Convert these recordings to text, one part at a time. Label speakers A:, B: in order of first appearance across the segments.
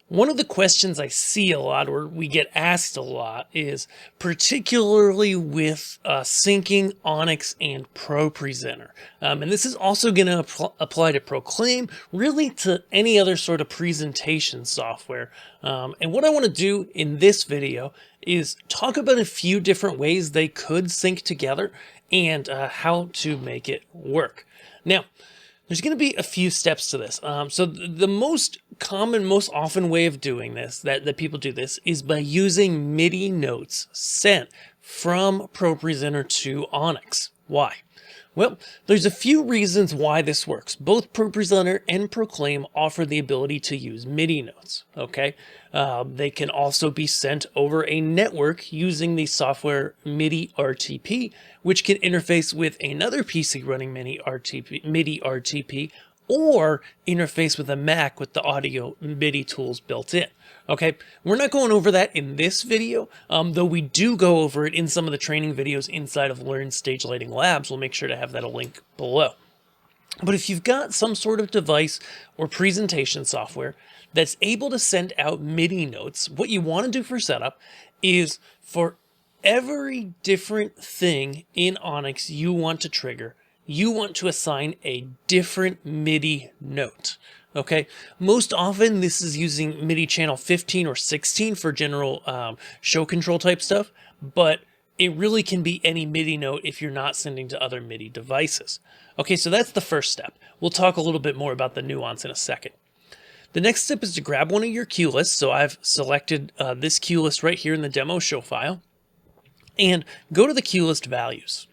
A: One of the questions I see a lot, or we get asked a lot, is particularly with syncing Onyx and ProPresenter. And this is also going to apply to Proclaim, really to any other sort of presentation software. And what I want to do in this video is talk about a few different ways they could sync together and how to make it work. Now, there's going to be a few steps to this. So the most common, most often way of doing this, that people do this, is by using MIDI notes sent from ProPresenter to Onyx. Why? Well, there's a few reasons why this works. Both ProPresenter and Proclaim offer the ability to use MIDI notes, okay? They can also be sent over a network using the software MIDI RTP, which can interface with another PC running MIDI RTP, or interface with a Mac with the audio MIDI tools built in. Okay, we're not going over that in this video, though we do go over it in some of the training videos inside of Learn Stage Lighting Labs. We'll make sure to have that a link below. But if you've got some sort of device or presentation software that's able to send out MIDI notes, what you want to do for setup is for every different thing in Onyx you want to trigger, you want to assign a different MIDI note. Okay, most often this is using MIDI channel 15 or 16 for general show control type stuff, but it really can be any MIDI note if you're not sending to other MIDI devices. Okay, so that's the first step. We'll talk a little bit more about the nuance in a second. The next step is to grab one of your cue lists. So I've selected this cue list right here in the demo show file, and go to the cue list values.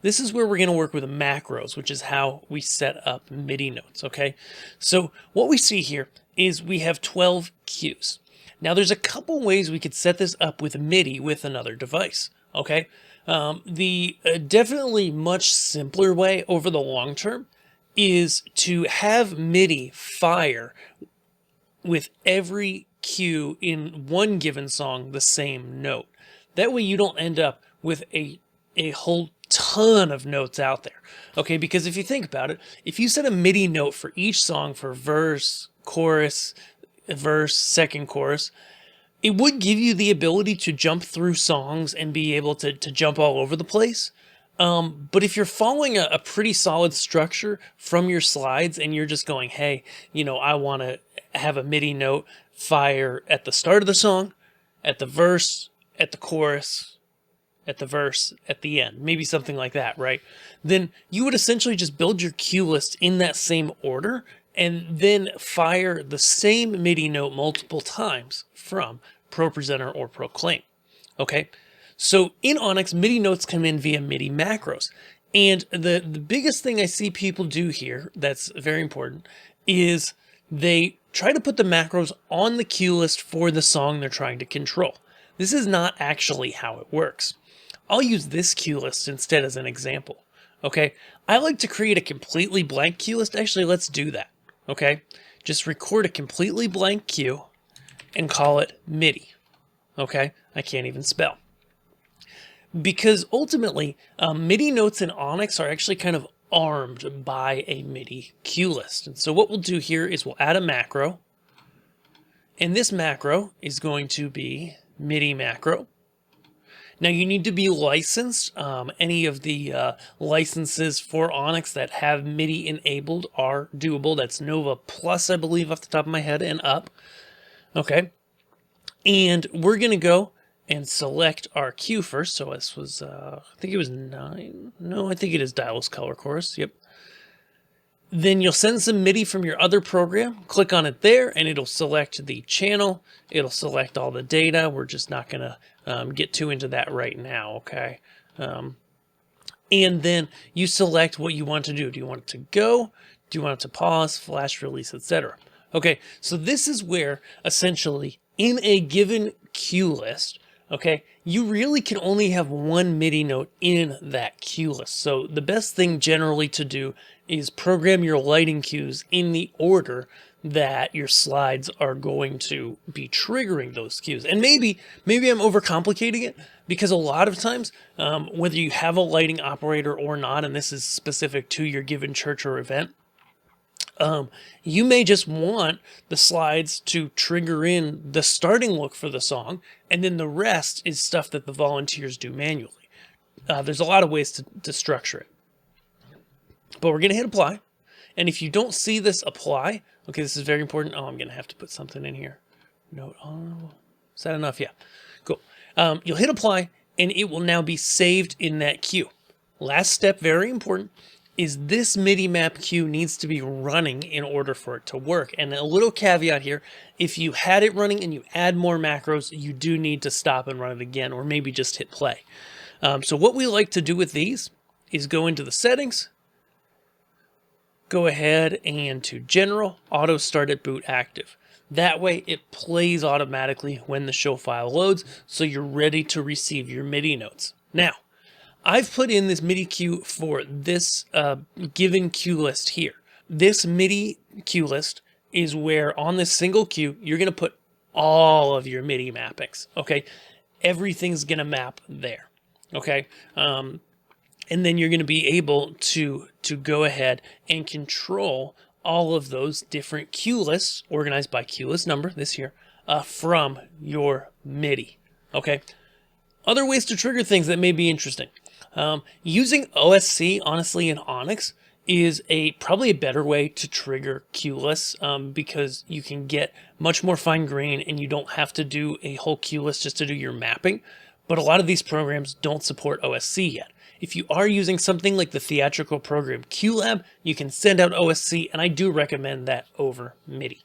A: This is where we're going to work with macros, which is how we set up MIDI notes, okay? So what we see here is we have 12 cues. Now there's a couple ways we could set this up with MIDI with another device, okay? The definitely much simpler way over the long term is to have MIDI fire with every cue in one given song the same note. That way you don't end up with a whole ton of notes out there. Okay, because if you think about it, if you set a MIDI note for each song for verse, chorus, verse, second chorus, it would give you the ability to jump through songs and be able to jump all over the place. But if you're following a pretty solid structure from your slides and you're just going, hey, you know, I want to have a MIDI note fire at the start of the song, at the verse, at the chorus, at the verse, at the end, maybe something like that, right? Then you would essentially just build your cue list in that same order and then fire the same MIDI note multiple times from ProPresenter or Proclaim, okay? So in Onyx, MIDI notes come in via MIDI macros. And the biggest thing I see people do here that's very important is they try to put the macros on the cue list for the song they're trying to control. This is not actually how it works. I'll use this cue list instead as an example, okay? I like to create a completely blank cue list. Actually, let's do that, okay? Just record a completely blank cue and call it MIDI, okay? I can't even spell. Because ultimately, MIDI notes in Onyx are actually kind of armed by a MIDI cue list. And so what we'll do here is we'll add a macro, and this macro is going to be MIDI Macro. Now you need to be licensed. Any of the licenses for Onyx that have MIDI enabled are doable. That's Nova Plus, I believe, off the top of my head, and up. Okay. And we're going to go and select our cue first. So this was, I think it was 9. No, I think it is Dial's Color Chorus. Yep. Then you'll send some MIDI from your other program, click on it there, and it'll select the channel. It'll select all the data. We're just not going to get too into that right now, okay? And then you select what you want to do. Do you want it to go? Do you want it to pause, flash, release, etc.? Okay, so this is where essentially in a given cue list, okay, you really can only have one MIDI note in that cue list. So the best thing generally to do is program your lighting cues in the order that your slides are going to be triggering those cues. And maybe I'm overcomplicating it, because a lot of times, whether you have a lighting operator or not, and this is specific to your given church or event, You may just want the slides to trigger in the starting look for the song, and then the rest is stuff that the volunteers do manually. There's a lot of ways to structure it. But we're going to hit apply. And if you don't see this apply, okay, this is very important. Oh, I'm going to have to put something in here. Note, oh, is that enough? Yeah, cool. You'll hit apply, and it will now be saved in that queue. Last step, very important, is this MIDI map queue needs to be running in order for it to work. And a little caveat here, if you had it running and you add more macros, you do need to stop and run it again, or maybe just hit play. So what we like to do with these is go into the settings, go ahead and to general, auto start at boot active. That way it plays automatically when the show file loads, so you're ready to receive your MIDI notes. Now, I've put in this MIDI cue for this given cue list here. This MIDI cue list is where on this single cue, you're going to put all of your MIDI mappings, okay? Everything's going to map there, okay? And then you're going to be able to go ahead and control all of those different cue lists, organized by cue list number this here, from your MIDI, okay? Other ways to trigger things that may be interesting. Using OSC, honestly, in Onyx is probably a better way to trigger cue lists because you can get much more fine grain and you don't have to do a whole cue list just to do your mapping. But a lot of these programs don't support OSC yet. If you are using something like the theatrical program QLab, you can send out OSC, and I do recommend that over MIDI.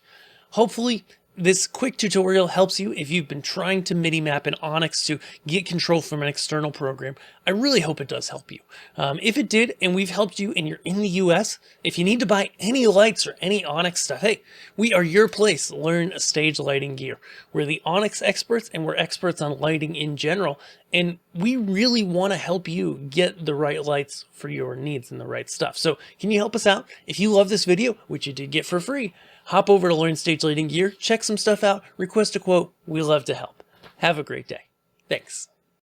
A: Hopefully, this quick tutorial helps you if you've been trying to MIDI map in Onyx to get control from an external program. I really hope it does help you. If it did, and we've helped you and you're in the US, if you need to buy any lights or any Onyx stuff, hey, we are your place to learn stage lighting gear. We're the Onyx experts, and we're experts on lighting in general, and we really want to help you get the right lights for your needs and the right stuff. So can you help us out? If you love this video, which you did get for free, hop over to Learn Stage Lighting Gear, check some stuff out, request a quote. We love to help. Have a great day. Thanks.